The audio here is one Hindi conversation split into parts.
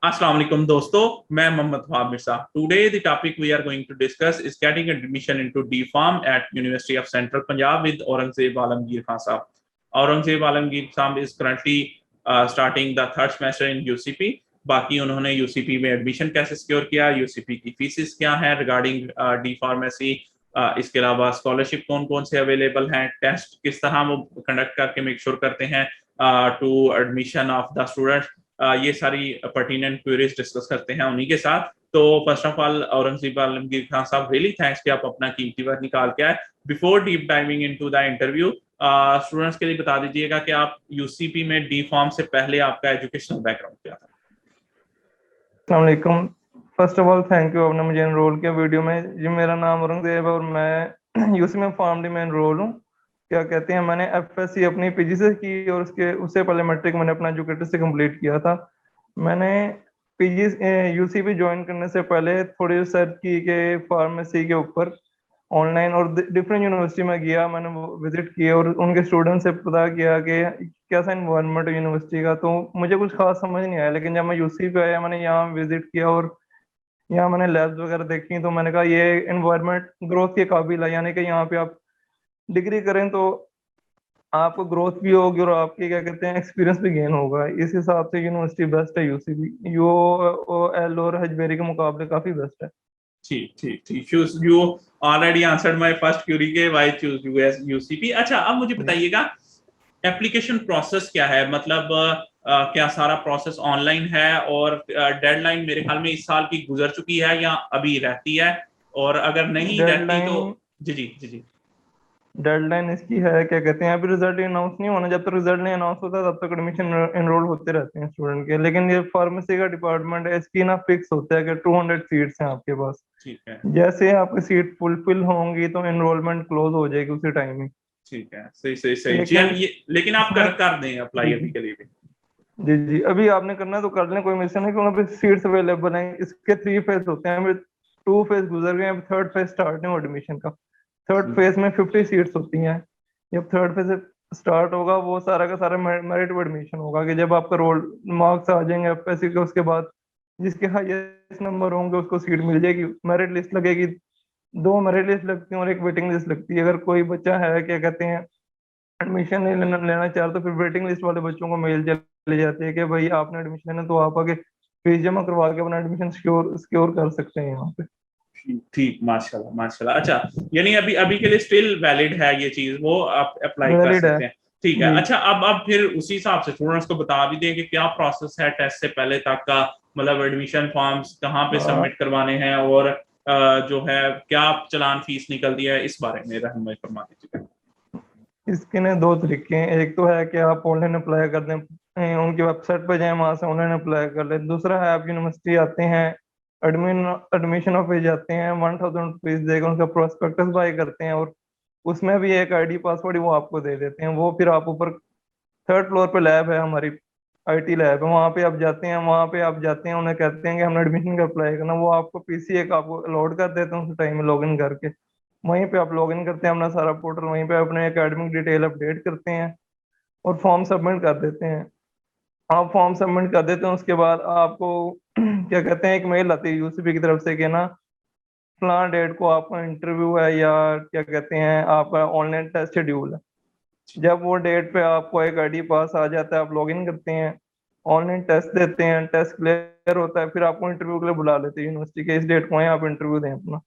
Assalamu alaikum दोस्तों, मैं मोहम्मद ख्वाब Mirza. Today the topic we are going to discuss is getting admission into D.Pharm at University of Central Punjab with Aurangzeb Alamgir Khan Sahab. Aurangzeb Alamgir Khan is currently starting the third semester in UCP. बाकी उन्होंने UCP में एडमिशन कैसे सिक्योर किया, UCP की फीसिस क्या है रिगार्डिंग डी फार्मेसी, इसके अलावा स्कॉलरशिप कौन कौन से अवेलेबल हैं, टेस्ट किस तरह वो कंडक्ट करके मेक श्योर करते हैं to admission of the students, ये सारी पर्टिनेंट क्वेरीज डिस्कस करते हैं उन्हीं के साथ। तो first of all Aurangzeb Alamgir Khan साहब, रियली थैंक्स कि आप अपना कीमती वक्त निकाल के आए। Before deep diving into the interview, students के लिए बता दीजिएगा कि आप यूसीपी में डी फॉर्म से पहले आपका एजुकेशनल बैकग्राउंड क्या था। अस्सलाम वालेकुम। First of all thank you, आपने मुझे एनरोल किया वीडियो में। जी मेरा नाम औरंगजेब है और मैं यूसी में फार्म डी में एनरोल हूँ। क्या कहते हैं, मैंने एफएससी अपनी पीजी से की और उससे पहले मैट्रिक मैंने अपना एजुकेटर से कंप्लीट किया था। मैंने पीजी यूसीपी ज्वाइन करने से पहले थोड़ी रिसर्च की कि फार्मेसी के ऊपर ऑनलाइन और डिफरेंट यूनिवर्सिटी में गया, मैंने विजिट किए और उनके स्टूडेंट से पता किया कि कैसा इन्वायरमेंट है यूनिवर्सिटी का। तो मुझे कुछ खास समझ नहीं आया, लेकिन जब मैं यूसी पे आया मैंने यहाँ विजिट किया और यहाँ मैंने लैब्स वगैरह देखी, तो मैंने कहा ये इन्वायरमेंट ग्रोथ के काबिल है। यानी कि यहाँ पे आप डिग्री करें तो आपको ग्रोथ भी होगी और आपके क्या कहते हैं एक्सपीरियंस भी गेन होगा। इस हिसाब से यूनिवर्सिटी बेस्ट है यूसीबी, यू एल और हजबेरी के मुकाबले काफी बेस्ट है। ठीक ठीक ठीक, you already answered my first query के why choose you as UCP. अच्छा, अब मुझे बताइएगा एप्लीकेशन प्रोसेस क्या है, मतलब क्या सारा प्रोसेस ऑनलाइन है और डेडलाइन मेरे ख्याल में इस साल की गुजर चुकी है या अभी रहती है, और अगर नहीं रहती तो जी जी जी जी डेडलाइन इसकी है, क्या कहते हैं, अभी रिजल्ट अनाउंस नहीं होना। जब तक रिजल्ट नहीं अनाउंस होता तब तक एडमिशन एनरोल होते रहते हैं स्टूडेंट के। लेकिन ये फार्मेसी का डिपार्टमेंट है, इसकी ना फिक्स होता है कि 200 सीट्स हैं आपके पास। ठीक है, जैसे आपकी सीट फुलफिल होंगी तो एनरोलमेंट क्लोज हो जाएगी उसी टाइम ही। ठीक है, सही सही सही। लेकिन आप कर दें अप्लाई अभी के लिए भी। जी जी, अभी आपने करना है तो कर लें, कोई मिशन नहीं, क्योंकि अभी सीट्स अवेलेबल हैं। इसके 3 फेज होते हैं, अभी 2 फेज गुजर गए, अभी 3rd फेज स्टार्ट नहीं हुआ एडमिशन का। 3rd फेज में 50 सीट्स होती हैं। जब 3rd फेज स्टार्ट होगा वो सारा का सारा मेरिट एडमिशन होगा कि जब आपका रोल मार्क्स आ जाएंगे एफएससी के, उसके बाद जिसके हाईएस्ट नंबर होंगे उसको सीट मिल जाएगी। मेरिट लिस्ट लगेगी, 2 मेरिट लिस्ट लगती है और एक वेटिंग लिस्ट लगती है। अगर कोई बच्चा है क्या कहते हैं एडमिशन नहीं लेना चाह रहे तो फिर वेटिंग लिस्ट वाले बच्चों को मेल चले जाती है कि भाई आपने एडमिशन लेना तो आप आगे फीस जमा करवा के अपना एडमिशन सिक्योर कर सकते हैं यहाँ पे। ठीक, माशाल्लाह माशाल्लाह। अच्छा, यानी अभी अभी के लिए स्टिल वैलिड है ये चीज, वो आप अप्लाई कर सकते हैं। ठीक है। अच्छा, अब फिर उसी हिसाब से स्टूडेंट्स को बता भी दें कि क्या प्रोसेस है टेस्ट से पहले तक का, मतलब एडमिशन फॉर्म्स कहाँ पे सबमिट करवाने हैं और जो है क्या चालान फीस निकलती है, इस बारे में रहनुमाई फरमा दीजिएगा। इसके ने 2 तरीके हैं। एक तो है कि आप ऑनलाइन अप्लाई कर दें, उनकी वेबसाइट पर जाएं, वहां से ऑनलाइन अप्लाई कर लें। दूसरा है आप यूनिवर्सिटी आते हैं, एडमिशन ऑफिस जाते हैं, 1000 रुपीज देकर उनका प्रोस्पेक्टस बाय करते हैं और उसमें भी एक आईडी पासवर्ड वो आपको दे देते हैं। वो फिर आप ऊपर 3rd फ्लोर पे लैब है हमारी, आईटी लैब है, वहाँ पे आप जाते हैं। वहाँ पे आप जाते हैं, उन्हें कहते हैं कि हमने एडमिशन का अप्लाई करना, वो आपको पीसी एक आपको लोड कर देते हैं उस टाइम में लॉगिन करके। वहीं पे आप लॉगिन करते हैं अपना सारा पोर्टल, वहीं पे अपने एकेडमिक डिटेल अपडेट करते हैं और फॉर्म सबमिट कर देते हैं। आप फॉर्म सबमिट कर देते हैं, उसके बाद आपको क्या कहते हैं एक मेल आती है यूसीपी की तरफ से कि ना फलां डेट को आपका इंटरव्यू है या क्या कहते हैं आपका ऑनलाइन टेस्ट शेड्यूल है। जब वो डेट पे आपको एक आईडी पास आ जाता है, आप लॉगिन करते हैं, ऑनलाइन टेस्ट देते हैं, टेस्ट क्लियर होता है, फिर आपको इंटरव्यू के लिए बुला लेते हैं यूनिवर्सिटी के, इस डेट को आए आप इंटरव्यू दें अपना।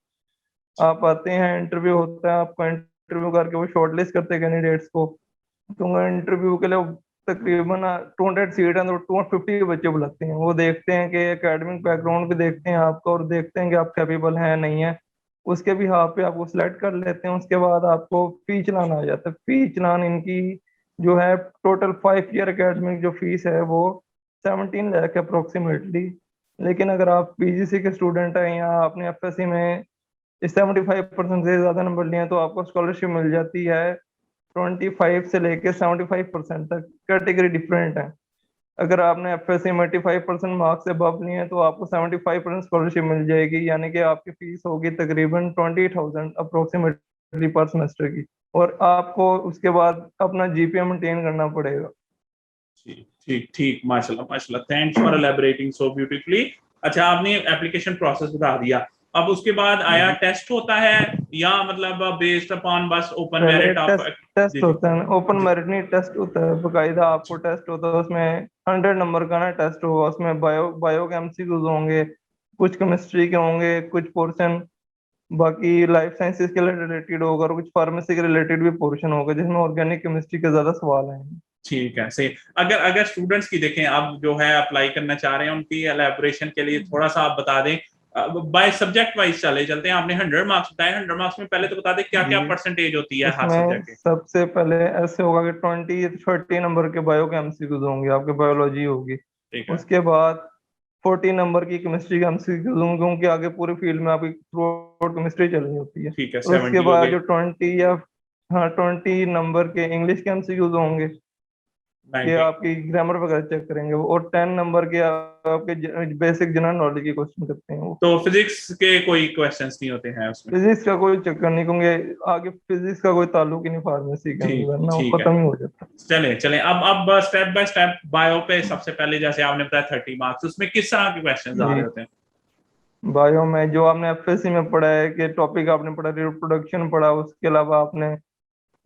आप आते हैं, इंटरव्यू होता है, आपका इंटरव्यू करके वो शॉर्टलिस्ट करते हैं कैंडिडेट्स को। तो इंटरव्यू के लिए तकरीबन 200 सीट है तो 250 बच्चे बुलाते हैं। वो देखते हैं कि एकेडमिक बैकग्राउंड भी देखते हैं आपका और देखते हैं कि आप कैपेबल हैं नहीं है, उसके भी हाथ पे आपको सिलेक्ट कर लेते हैं। उसके बाद आपको फी चलान आ जाता है। फी चलान इनकी जो है टोटल 5 ईयर एकेडमिक जो फीस है वो 17 लाख अप्रोक्सीमेटली। लेकिन अगर आप पीजीसी के स्टूडेंट हैं या आपने एफएससी में 75% से ज्यादा नंबर लिए हैं तो आपको स्कॉलरशिप मिल जाती है 25 से लेके 75% तक। कैटेगरी डिफरेंट है। अगर आपने एफएससी में 85% मार्क्स से अबव लिए हैं तो आपको 75% स्कॉलरशिप मिल जाएगी, यानी कि आपकी फीस होगी तकरीबन 20,000 अप्रोक्सीमेटली पर सेमेस्टर की। और आपको उसके बाद अपना जीपीए मेंटेन करना पड़ेगा। ठीक ठीक, माशाल्लाह माशाल्लाह, थैंक्स फॉर एलैबोरेटिंग सो ब्यूटीफुली। अच्छा, आपने एप्लीकेशन प्रोसेस बता दिया, अब उसके बाद आया टेस्ट होता है, या मतलब बेस्ड अपॉन बस ओपन पहले मेरिट ऑफ? टेस्ट जी टेस्ट जी होता है, ओपन जी मेरिट नहीं, टेस्ट होता है बकायदा, आपको टेस्ट होता है उसमें 100 नंबर का ना टेस्ट होगा। उसमें बायो के एमसीक्यूज होंगे, कुछ केमिस्ट्री के होंगे कुछ पोर्शन, बाकी लाइफ साइंसेज के रिलेटेड होगा, और कुछ फार्मेसी के रिलेटेड भी पोर्शन होगा जिसमें ऑर्गेनिक केमिस्ट्री के ज्यादा सवाल आएंगे। ठीक है, सही। अगर अगर स्टूडेंट्स की देखें, अब जो है अप्लाई करना चाह रहे हैं, उनकी एलैबोरेशन के लिए थोड़ा सा आप बता दें, बाय सब्जेक्ट वाइज चलते हैं। आपने 100 मार्क्स बताए, 100 मार्क्स में पहले तो बता दें क्या क्या जी, परसेंटेज होती है हर इसमें सब्जेक्ट के? सबसे पहले ऐसे होगा कि 20-30 नंबर के बायो के एमसीक्यूज होंगे, आपके बायोलॉजी होगी। ठीक है उसके बाद 40 नंबर की केमिस्ट्री के एमसीक्यूज होंगे, क्योंकि आगे पूरे फील्ड में आपकी थ्रू आउट केमिस्ट्री चलनी होती है। ठीक है, और उसके 70 हो बाद गए। जो 20 या हाँ 20 नंबर के इंग्लिश के एमसीक्यूज होंगे, ये 90। आपकी ग्रामर वगैरह चेक करेंगे वो। और 10 नंबर के आपके बेसिक जनरल नॉलेज के क्वेश्चन करते हैं वो। तो फिजिक्स के कोई क्वेश्चंस नहीं होते हैं उसमें? फिजिक्स का कोई चक्कर नहीं, क्योंकि आगे फिजिक्स का कोई ताल्लुक ही नहीं फार्मेसी के ठीक अंदर ना, वो ठीक है, खत्म ही हो जाता है। चले चले, अब स्टेप बाय स्टेप बायो पे सबसे पहले जैसे आपने बताया 30 मार्क्स, उसमें किस तरह के क्वेश्चंस आ रहे जी, होते हैं? बायो में जो आपने एफएससी में पढ़ा है कि टॉपिक आपने पढ़ा, रिप्रोडक्शन पढ़ा, उसके अलावा आपने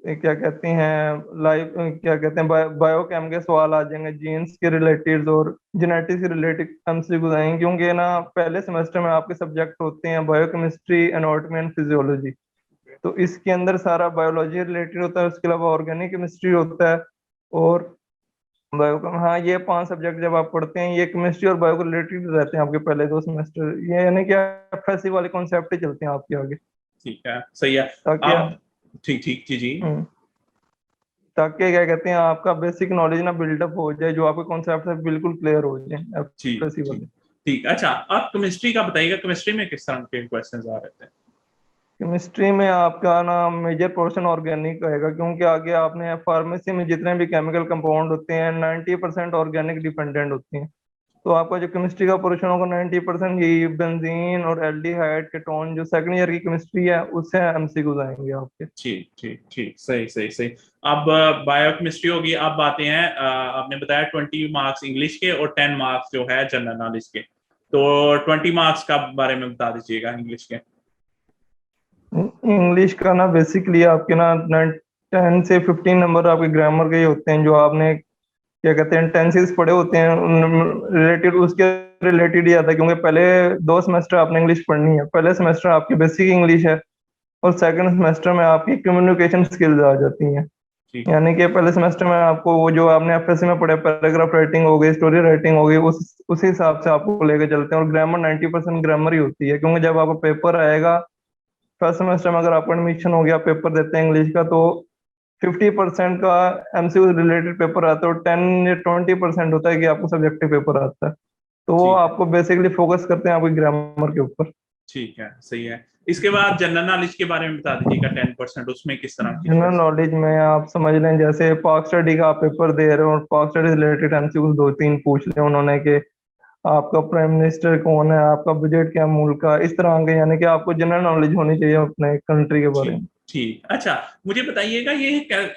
क्या कहते हैं लाइफ, क्या कहते हैं बायोकेम के सवाल आ जाएंगे, जीन्स के रिलेटेड और जेनेटिक्स से रिलेटेड एमसीक्यूज आएंगे, क्योंकि ना पहले सेमेस्टर में आपके सब्जेक्ट होते हैं बायोकेमिस्ट्री, एनाटॉमी एंड फिजियोलॉजी। तो इसके अंदर सारा बायोलॉजी रिलेटेड होता है, उसके अलावा ऑर्गेनिक केमिस्ट्री होता है, और बायो, हाँ ये 5 सब्जेक्ट जब आप पढ़ते हैं, ये केमिस्ट्री और बायो को रिलेटेड रहते हैं आपके पहले 2 सेमेस्टर, ये यानी कि एफएससी वाले कॉन्सेप्ट ही चलते हैं आपके आगे। ठीक है, सही है। ताकि अब ठीक ठीक, जी जी। हम्म, ताकि क्या कहते हैं आपका बेसिक नॉलेज ना बिल्डअप हो जाए, जो आपके कॉन्सेप्ट है बिल्कुल क्लियर हो जाए ठीक एफएससी ठीक वाले। ठीक, अच्छा, आप केमिस्ट्री का बताइएगा, केमिस्ट्री में किस तरह के क्वेश्चंस आ रहे थे? केमिस्ट्री में आपका ना मेजर पोर्शन ऑर्गेनिक रहेगा, क्योंकि आगे आपने फार्मेसी में जितने भी केमिकल कंपाउंड होते हैं 90% ऑर्गेनिक डिपेंडेंट होते हैं। तो आपका जो केमिस्ट्री का पोर्शन होगा 90% यही बेंजीन और एल्डिहाइड कीटोन, जो सेकंड ईयर की केमिस्ट्री है उससे एमसीक्यूज आएंगे आपके। ठीक ठीक ठीक, सही सही सही। अब बायोकेमिस्ट्री होगी, अब आते हैं आपने बताया 20 मार्क्स इंग्लिश के और 10 मार्क्स जो है जनरल नॉलेज के, तो 20 मार्क्स का बारे में बता दीजिएगा इंग्लिश के। इंग्लिश का ना बेसिकली आपके ना 10 से 15 नंबर आपके ग्रामर के ही होते हैं, जो आपने क्या कहते हैं टेंसेस पढ़े होते हैं रिलेटेड, उसके रिलेटेड ही आता है, क्योंकि पहले 2 सेमेस्टर आपने इंग्लिश पढ़नी है। पहले सेमेस्टर आपकी बेसिक इंग्लिश है, और सेकंड सेमेस्टर में आपकी कम्युनिकेशन स्किल्स आ जाती हैं। ठीक यानी कि पहले सेमेस्टर में आपको वो जो आपने एफएससी में पढ़े पैराग्राफ राइटिंग हो गई, स्टोरी राइटिंग हो गई, उस हिसाब से आपको लेके चलते हैं। और ग्रामर 90% ग्रामर ही होती है, क्योंकि जब आपका पेपर आएगा फर्स्ट सेमेस्टर में, अगर आपको एडमिशन हो गया, पेपर देते हैं इंग्लिश का, तो 50% का एमसीक्यू रिलेटेड पेपर आता है, और 10 या 20% होता है कि आपको सब्जेक्टिव पेपर आता है। तो वो ठीक है आपको बेसिकली फोकस करते हैं आपकी ग्रामर के ऊपर। ठीक है, सही है। इसके बाद जनरल नॉलेज के बारे में बता दीजिएगा, 10%, उसमें किस तरह की जनरल क्वेश्चन? नॉलेज में आप समझ लें, जैसे पाक स्टडी का आप पेपर दे रहे हो और पाक स्टडी रिलेटेड एमसीक्यू 2-3 पूछ ले उन्होंने कि आपका प्राइम मिनिस्टर कौन है, आपका बजट क्या मुल्क का, इस तरह के, यानी कि आपको जनरल नॉलेज होनी चाहिए अपने कंट्री के बारे ठीक में। ठीक, अच्छा, मुझे बताइएगा ये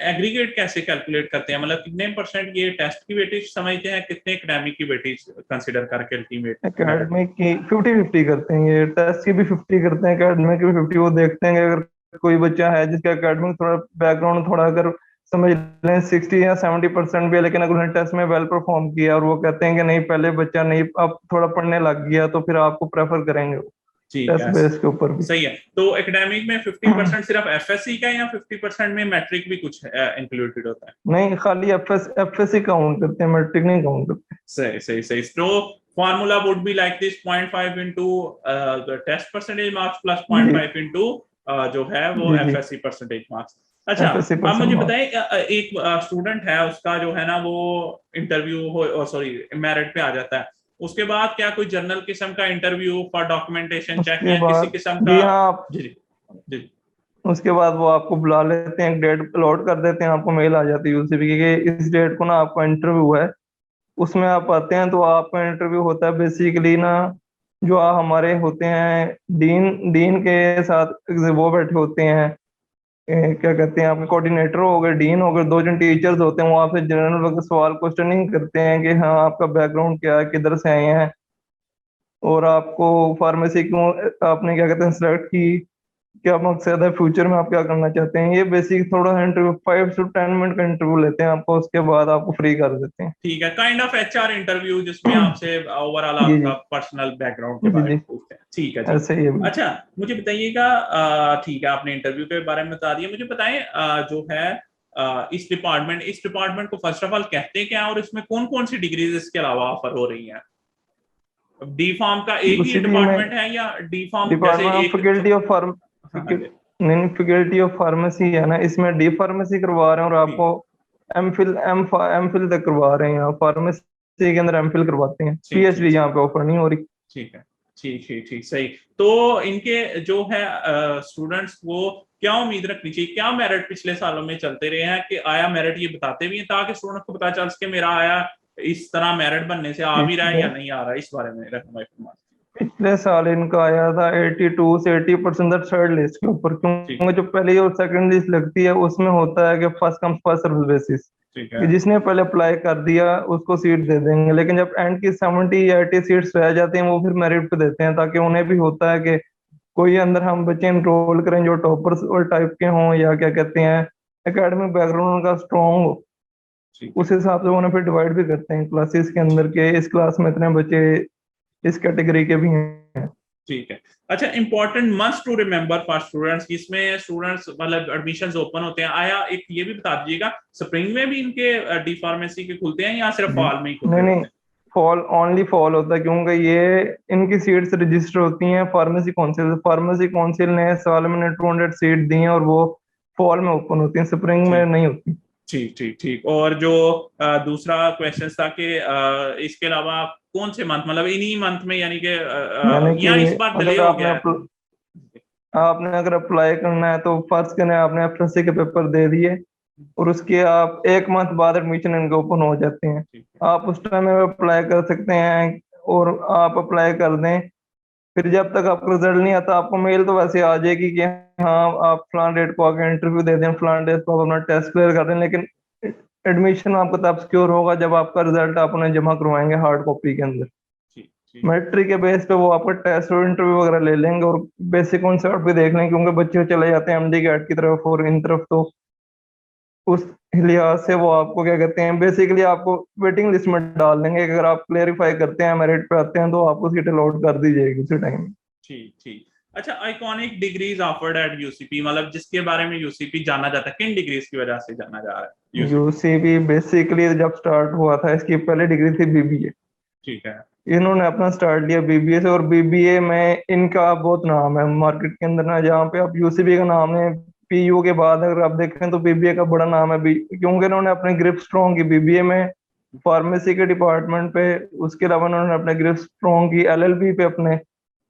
एग्रीगेट कैसे कैलकुलेट करते हैं, मतलब कितने परसेंट ये टेस्ट की वेटेज समझते हैं, कितने एकेडमिक की वेटेज कंसिडर करके अल्टीमेट मेरिट? एकेडमिक की 50-50 करते हैं, ये टेस्ट की भी 50 करते हैं, एकेडमिक की भी 50। वो देखते हैं कि अगर कोई बच्चा है जिसका एकेडमिक थोड़ा बैकग्राउंड थोड़ा अगर समझ लें 60 या 70% भी है, लेकिन अगर उन्होंने टेस्ट में वेल परफॉर्म किया और वो कहते हैं कि नहीं पहले बच्चा नहीं अब थोड़ा पढ़ने लग गया, तो फिर आपको प्रेफर करेंगे ठीक टेस्ट है, बेस के ऊपर भी। सही है। तो एकेडमिक में 50% सिर्फ एफएससी का, या 50% में मैट्रिक भी कुछ इंक्लूडेड होता है? नहीं, खाली एफएससी काउंट करते हैं, मैट्रिक नहीं काउंट करते। सही सही सही, तो formula would be like this: 0.5 into the test percentage marks plus ji 0.5 into जो है वो जी जी, एफएससी परसेंटेज मार्क्स। अच्छा, एफएससी अब मुझे परसेंट बताएं, एक स्टूडेंट है, उसका जो है ना वो इंटरव्यू हो, सॉरी, मेरिट पे आ जाता है, उसके बाद क्या कोई जर्नल किस्म का इंटरव्यू फॉर डॉक्यूमेंटेशन चेक उसके या किसी बाद किस्म जी का? हाँ आप, जी जी जी। उसके बाद वो आपको बुला लेते हैं, एक डेट अलॉट कर देते हैं, आपको मेल आ जाती है यूसीबी की कि इस डेट को ना आपका इंटरव्यू है। उसमें आप आते हैं, तो आपका इंटरव्यू होता है बेसिकली ना, जो हमारे होते हैं डीन डीन के साथ वो बैठे होते हैं, क्या कहते हैं, आपके कोऑर्डिनेटर हो गए, डीन हो गए, 2 जन टीचर्स होते हैं, वो आपसे जनरल वगैरह सवाल क्वेश्चनिंग करते हैं कि हाँ आपका बैकग्राउंड क्या है, किधर से आए हैं, और आपको फार्मेसी क्यों आपने क्या कहते हैं सेलेक्ट की, क्या मकसद है, फ्यूचर में आप क्या करना चाहते हैं। ये बेसिक थोड़ा इंटरव्यू 5 से 10 मिनट का इंटरव्यू लेते हैं आपको, उसके बाद आपको फ्री कर देते हैं। ठीक है, काइंड ऑफ एचआर इंटरव्यू जिसमें आपसे ओवरऑल जी आपका जी पर्सनल बैकग्राउंड के जी बारे जी, में पूछते हैं। ठीक है जी। ऐसे ही है बिल्कुल। अच्छा, मुझे बताइएगा, ठीक है, आपने इंटरव्यू के बारे में बता दिया, मुझे बताएं जो है इस डिपार्टमेंट को फर्स्ट ऑफ ऑल कहते क्या हैं, और इसमें कौन कौन सी डिग्रीज इसके अलावा ऑफर हो रही हैं? डी फार्म का एक ही यूसीपी में डिपार्टमेंट है या डी फार्म जैसे डिपार्टमेंट ऑफ एक फैकल्टी ऑफ फार्म हाँ जी, नहीं, फैकल्टी ऑफ फार्मेसी है ना, इसमें डी फार्मेसी करवा रहे हैं और ठीक आपको एम फिल तक करवा रहे हैं, यहाँ फार्मेसी के अंदर एम फिल करवाते हैं, ठीक ठीक पीएचडी यहाँ पे ऑफर नहीं हो रही। ठीक है, ठीक ठीक ठीक, सही। तो इनके जो है स्टूडेंट्स को क्या उम्मीद रखनी चाहिए, क्या मेरिट पिछले सालों में चलते रहे हैं कि आया मेरिट, ये बताते भी हैं ताकि स्टूडेंट को पता चल सके मेरा आया इस तरह मेरिट बनने से आ भी रहा है पिछले या नहीं आ रहा है, इस बारे में रहनुमाई फरमाइए। पिछले साल इनका आया था 82 से 80% थर्ड लिस्ट के ऊपर, ठीक क्योंकि जो पहली और सेकंड लिस्ट लगती है उसमें होता है कि first come first service basis, ठीक कि है, जिसने पहले अप्लाई कर दिया उसको सीट दे देंगे, लेकिन जब एंड की 70 या 80 सीट्स रह जाती हैं वो फिर मेरिट पे देते हैं, ताकि उन्हें भी होता है कि कोई अंदर हम बच्चे इनरोल करें जो टॉपर्स और टाइप के हों, या क्या कहते हैं एकेडमिक बैकग्राउंड उनका स्ट्रॉन्ग हो। ठीक है, उस हिसाब से उन्हें फिर डिवाइड भी करते हैं क्लासेस के अंदर के, इस क्लास में इतने बच्चे इस कैटेगरी के भी हैं। ठीक है। अच्छा, important must to remember for students, इसमें स्टूडेंट्स मतलब एडमिशंस ओपन होते हैं, आया एक ये भी बता दीजिएगा स्प्रिंग में भी इनके डी फार्मेसी के खुलते हैं या सिर्फ जी फॉल में ही खुल नहीं रहे नहीं, होते हैं? फॉल ओनली फॉल होता है, क्योंकि ये इनकी सीट्स रजिस्टर होती हैं फार्मेसी काउंसिल ने साल में 200 सीट दी हैं, और वो फॉल में ओपन होती हैं, स्प्रिंग में ठीक नहीं होती। ठीक ठीक ठीक। और जो दूसरा क्वेश्चन था कि इसके अलावा कौन से मंथ, मतलब इन्हीं मंथ में, यानी कि यानी कि या इस बार डिले अगर हो आपने गया है? आपने अगर अप्लाई करना है तो फर्स्ट करें, आपने एफएससी के पेपर दे दिए और उसके आप 1 मंथ बाद एडमिशन इनके ओपन हो जाते हैं, ठीक है, आप उस टाइम में अप्लाई कर सकते हैं, और आप अप्लाई कर दें। फिर जब तक आपका रिजल्ट नहीं आता आपको मेल तो वैसे आ जाएगी कि हाँ आप फलान डेट को आके इंटरव्यू दे दें, फलान डेट को आप अपना टेस्ट क्लियर कर दें, लेकिन एडमिशन आपका तब सिक्योर होगा जब आपका रिजल्ट आप उन्हें जमा करवाएंगे हार्ड कॉपी के अंदर। ठीक ठीक मैट्रिक के बेस पे वो आपका टेस्ट और इंटरव्यू वगैरह ले लेंगे, और बेसिक कॉन्सेप्ट भी देख लेंगे, क्योंकि बच्चे चले जाते हैं एमडी गेट की तरफ और इन तरफ, तो उस लिहाज से वो आपको क्या कहते हैं बेसिकली आपको वेटिंग लिस्ट में डाल देंगे, अगर आप क्लेरिफाई करते हैं मेरिट पे आते हैं तो आपको सीट अलॉट कर दी जाएगी उसी टाइम। ठीक ठीक। अच्छा, iconic degrees offered eight UCP, मतलब जिसके बारे में यूसीपी जाना जाता है, किन डिग्रीज की वजह से जाना जा रहा है यूसीपी? यूसीबी बेसिकली जब स्टार्ट हुआ था इसकी पहले डिग्री थी बीबीए, ठीक है, इन्होंने अपना स्टार्ट लिया बीबीए से, और बीबीए में इनका बहुत नाम है मार्केट के अंदर ना, जहाँ पे आप यूसीबी का नाम है पीयू के बाद अगर आप देखें तो बीबीए का बड़ा नाम है क्योंकि इन्होंने अपने ग्रिप स्ट्रॉन्ग की बीबीए में फार्मेसी के डिपार्टमेंट पे, उसके अलावा इन्होंने अपने ग्रिप स्ट्रॉन्ग की एलएलबी पे, अपने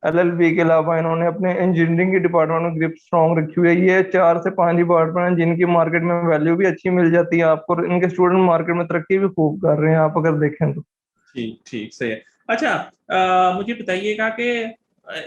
एलएलबी के अलावा इन्होंने अपने इंजीनियरिंग के डिपार्टमेंट में ग्रिप स्ट्रॉन्ग रखी हुई है। ये 4 से 5 डिपार्टमेंट हैं जिनकी मार्केट में वैल्यू भी अच्छी मिल जाती है आपको, और इनके स्टूडेंट मार्केट में तरक्की भी खूब कर रहे हैं आप अगर देखें तो। ठीक ठीक, सही है। अच्छा, मुझे बताइएगा कि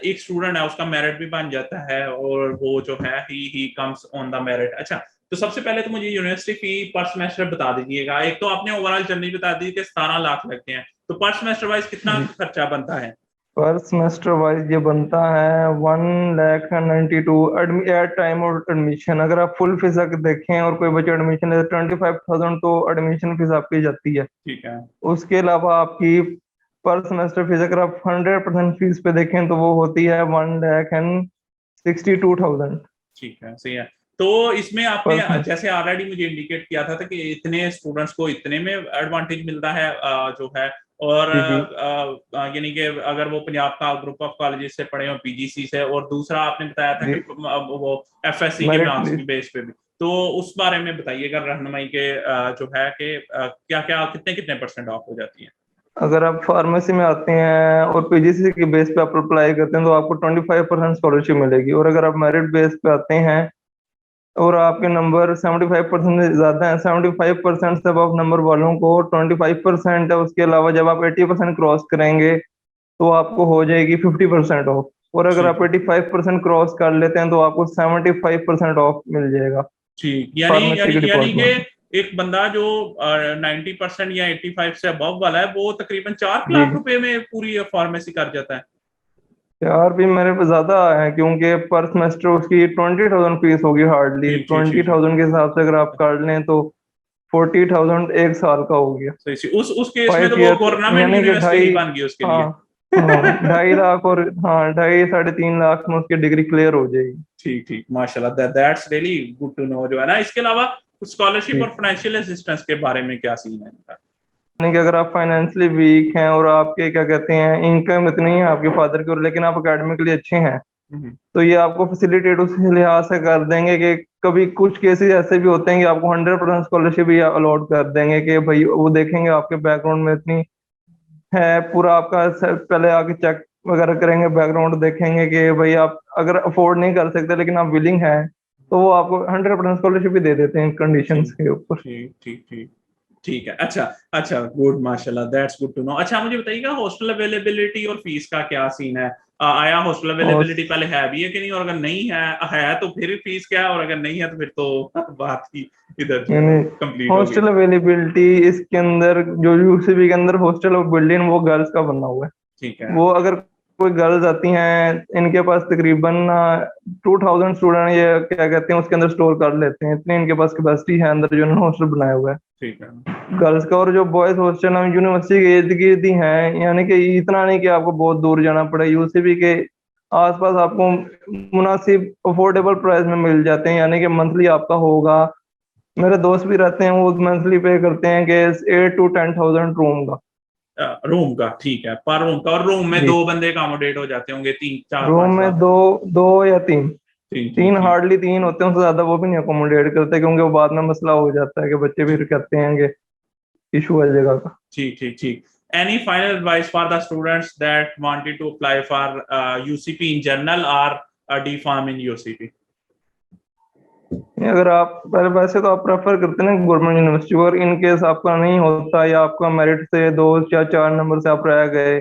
एक स्टूडेंट है उसका मेरिट भी बन जाता है और वो जो है he comes on the merit. अच्छा, तो सबसे पहले तो मुझे यूनिवर्सिटी फी पर सेमेस्टर बता दीजिएगा। एक तो आपने ओवरऑल जर्नी बता दी कि 17 लाख लगते हैं, तो पर सेमेस्टर वाइज कितना खर्चा बनता है? पर सेमेस्टर वाइज ये बनता है 1,92 एट टाइम और एडमिशन, अगर आप फुल फीस अगर देखें और कोई बच्चा एडमिशन ले 25,000 तो एडमिशन फीस आपकी जाती है। ठीक है, उसके अलावा आपकी पर सेमेस्टर फीस अगर आप 100% फीस पे देखें तो वो होती है 1,62,000 ठीक है, सही है। तो इसमें आपने पर सेमेस्टर। जैसे ऑलरेडी मुझे इंडिकेट किया था कि इतने स्टूडेंट्स को इतने में एडवांटेज मिलता है जो है, और जी जी यानी कि अगर वो पंजाब का ग्रुप ऑफ कॉलेजेस से पढ़े हो, पीजीसी से, और दूसरा आपने बताया था जी, कि वो एफएससी के मेरिट मार्क्स की लिस्ट। बेस पे भी, तो उस बारे में बताइएगा रहनुमाई के जो है कि क्या क्या कितने कितने परसेंट ऑफ हो जाती है? अगर आप फार्मेसी में आते हैं और पीजीसी के बेस पे आप अप्लाई करते हैं तो आपको 25% स्कॉलरशिप मिलेगी, और अगर आप मेरिट बेस पे आते हैं और आपके नंबर 75% से ज्यादा है, 75% से अब नंबर वालों को 25% है, उसके अलावा जब आप 80% क्रॉस करेंगे तो आपको हो जाएगी 50% ऑफ। और अगर आप ठीक 85% क्रॉस कर लेते हैं तो आपको 75% ऑफ मिल जाएगा ठीक, यानी फार्मेसी यानी के यानी कि डिपार्टमेंट। एक बंदा जो 90% या 85 से अबव वाला है वो तकरीबन 4 लाख जी, रुपए में पूरी फार्मेसी कर जाता है। यार भी मेरे पे ज्यादा है क्योंकि पर सेमेस्टर उसकी 20,000 फीस होगी, हार्डली ठीक ठीक ठीक 20,000 के हिसाब से अगर आप कर लें तो 40,000 एक साल का हो गया। सही सही, उस केस में तो फाइव वो ईयर गवर्नमेंट यानी कि यूनिवर्सिटी ढाई, नहीं बन गई उसके हाँ लिए। हाँ 2.5 लाख, और हाँ 2.5 साढ़े 3 लाख में उसकी डिग्री क्लियर हो जाएगी। ठीक ठीक, माशाल्लाह, that's really good to know जो है ना। इसके अलावा स्कॉलरशिप और जी, फाइनेंशियल असिस्टेंस के बारे में क्या सीन है इनका? यानी कि अगर आप फाइनेंशियली वीक हैं और आपके क्या कहते हैं इनकम इतनी है आपके फादर की, और लेकिन आप अकेडमिकली अच्छे हैं, हम्म, तो ये आपको फैसिलिटेट उस लिहाज से कर देंगे कि कभी कुछ केसेस ऐसे भी होते हैं कि आपको 100% स्कॉलरशिप भी अलॉट कर देंगे कि भाई वो देखेंगे आपके बैकग्राउंड में इतनी है, पूरा आपका पहले आके चेक वगैरह करेंगे, बैकग्राउंड देखेंगे कि भाई आप अगर अफोर्ड नहीं कर सकते लेकिन आप विलिंग हैं, तो वो आपको 100% स्कॉलरशिप भी दे देते हैं कंडीशंस ठीक के ऊपर। ठीक ठीक ठीक ठीक है। अच्छा अच्छा, गुड, माशाल्लाह, दैट्स गुड टू नो। अच्छा, मुझे बताइएगा हॉस्टल अवेलेबिलिटी और फीस का क्या सीन है? आया हॉस्टल और अवेलेबिलिटी पहले है भी है कि नहीं, और अगर नहीं है तो फिर फीस क्या है, और अगर नहीं है तो फिर तो बात ही इधर जो है यानी कंप्लीट हो गई। हॉस्टल अवेलेबिलिटी इसके अंदर जो यूसीबी के अंदर हॉस्टल बिल्डिंग वो गर्ल्स का बना हुआ है। ठीक है। वो अगर कोई गर्ल्स आती हैं, इनके पास तकरीबन 2,000 स्टूडेंट ये क्या कहते हैं उसके अंदर स्टोर कर लेते हैं, इतने इनके पास कैपेसिटी है अंदर जो इन्होंने हॉस्टल बनाया हुआ है ठीक है। गर्ल्स का। और जो बॉयज हॉस्टल हम यूनिवर्सिटी के इर्द गिर्द ही हैं, यानी कि इतना नहीं कि आपको बहुत दूर जाना पड़े, यूसीबी के आसपास आपको मुनासिब अफोर्डेबल प्राइस में मिल जाते हैं, यानी कि मंथली आपका होगा। मेरे दोस्त भी रहते हैं वो मंथली पे करते हैं कि 8 to 10,000 रूम का। रूम का, ठीक है, पर रूम का, और रूम में जी, दो बंदे अकोमोडेट हो जाते होंगे, तीन चार रूम पांच में सात? दो, दो या तीन, तीन ठीक तीन ठीक हार्डली तीन होते हैं, उससे ज्यादा वो भी नहीं अकोमोडेट करते क्योंकि वो बाद में मसला हो जाता है कि बच्चे फिर ठीक कहते हैं कि इशू है जगह का। ठीक ठीक ठीक। Any final advice for the students that wanted to apply for UCP in general or DPharm in UCP? नहीं, अगर आप पहले वैसे तो आप प्रेफर करते हैं ना गवर्नमेंट यूनिवर्सिटी, और इन केस आपका नहीं होता या आपका मेरिट से 2 या 4 नंबर से आप रह गए,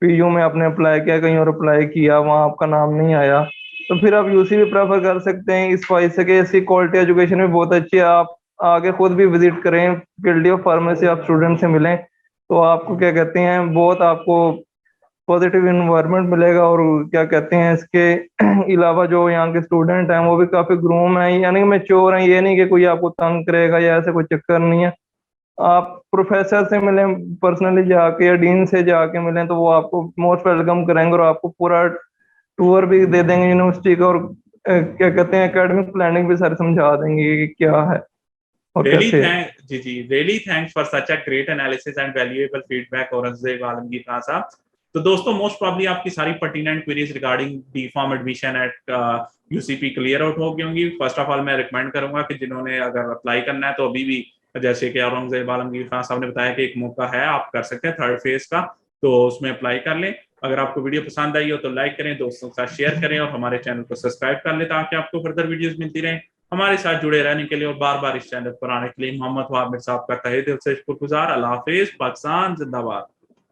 पीयू में आपने अप्लाई किया कहीं और अप्लाई किया वहाँ आपका नाम नहीं आया, तो फिर आप यूसी भी प्रेफर कर सकते हैं इस वजह से कि इसकी क्वालिटी एजुकेशन भी बहुत अच्छी है। आप आगे खुद भी विजिट करें फील्ड ऑफ फार्मेसी, आप स्टूडेंट से मिलें तो आपको क्या कहते हैं बहुत आपको पॉजिटिव इन्वायरमेंट मिलेगा। और क्या कहते हैं इसके अलावा जो यहाँ के स्टूडेंट हैं वो भी काफी ग्रूम हैं, यानी कि मैच्योर हैं, ये नहीं कि कोई आपको तंग करेगा या ऐसा कोई चक्कर नहीं है। आप प्रोफेसर से मिलें पर्सनली जाके या डीन से जाके मिलें तो वो आपको मोस्ट वेलकम करेंगे और आपको पूरा टूर भी दे देंगे यूनिवर्सिटी का, और क्या कहते हैं एकेडमिक प्लानिंग भी सारी समझा देंगे कि क्या है और Really कैसे है। thank ji ji, really thanks for such a great analysis and valuable feedback Aurangzeb Alamgir Khan साहब। तो दोस्तों, मोस्ट प्रॉब्ली आपकी सारी pertinent queries regarding D form admission eight UCP clear out हो गई होंगी। फर्स्ट ऑफ ऑल मैं रिकमेंड करूंगा कि जिन्होंने अगर अप्लाई करना है तो अभी भी, जैसे कि औरंगजेब आलमगीर खान साहब ने बताया कि एक मौका है, आप कर सकते हैं थर्ड फेज का, तो उसमें अप्लाई कर लें। अगर आपको वीडियो पसंद आई हो तो लाइक करें, दोस्तों के साथ शेयर करें, और हमारे चैनल को सब्सक्राइब कर लें ताकि आपको फर्दर वीडियोस मिलती रहें। हमारे साथ जुड़े रहने के लिए और बार बार इस चैनल पर आने के लिए मोहम्मद वामिर साहब का तहे दिल से शुक्रगुजार। अल्लाह हाफिज, पाकिस्तान जिंदाबाद।